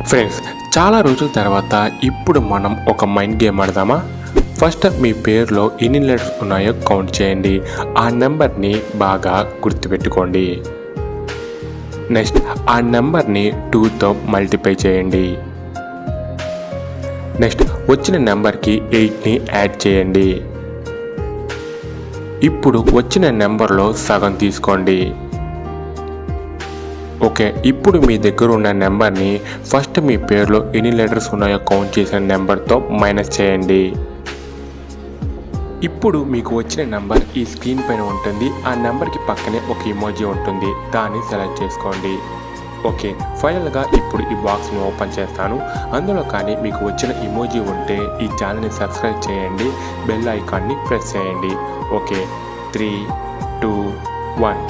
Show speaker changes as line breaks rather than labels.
Friends, చాలా రోజుల తర్వాత ఇప్పుడు మనం ఒక మైండ్ గేమ్ ఆడదామా? ఫస్ట్ మీ పేరులో ఎన్ని లెటర్స్ ఉన్నాయో కౌంట్ చేయండి. ఆ నెంబర్ని బాగా గుర్తుపెట్టుకోండి. నెక్స్ట్ ఆ నెంబర్ని 2తో మల్టిప్లై చేయండి. నెక్స్ట్ వచ్చిన నెంబర్కి 8ని యాడ్ చేయండి. ఇప్పుడు వచ్చిన నెంబర్లో సగం తీసుకోండి. ఓకే, ఇప్పుడు మీ దగ్గర ఉన్న నెంబర్ని ఫస్ట్ మీ పేరులో ఎన్ని లెటర్స్ ఉన్నాయో కౌంట్ చేసిన నెంబర్తో మైనస్ చేయండి. ఇప్పుడు మీకు వచ్చిన నెంబర్ ఈ స్క్రీన్ పైన ఉంటుంది. ఆ నెంబర్కి పక్కనే ఒక ఇమోజీ ఉంటుంది, దాన్ని సెలెక్ట్ చేసుకోండి. ఓకే, ఫైనల్గా ఇప్పుడు ఈ బాక్స్ని ఓపెన్ చేస్తాను. అందులో కానీ మీకు వచ్చిన ఇమోజీ ఉంటే ఈ ఛానల్ని సబ్స్క్రైబ్ చేయండి, బెల్ ఐకాన్ని ప్రెస్ చేయండి. ఓకే, 3, 2, 1.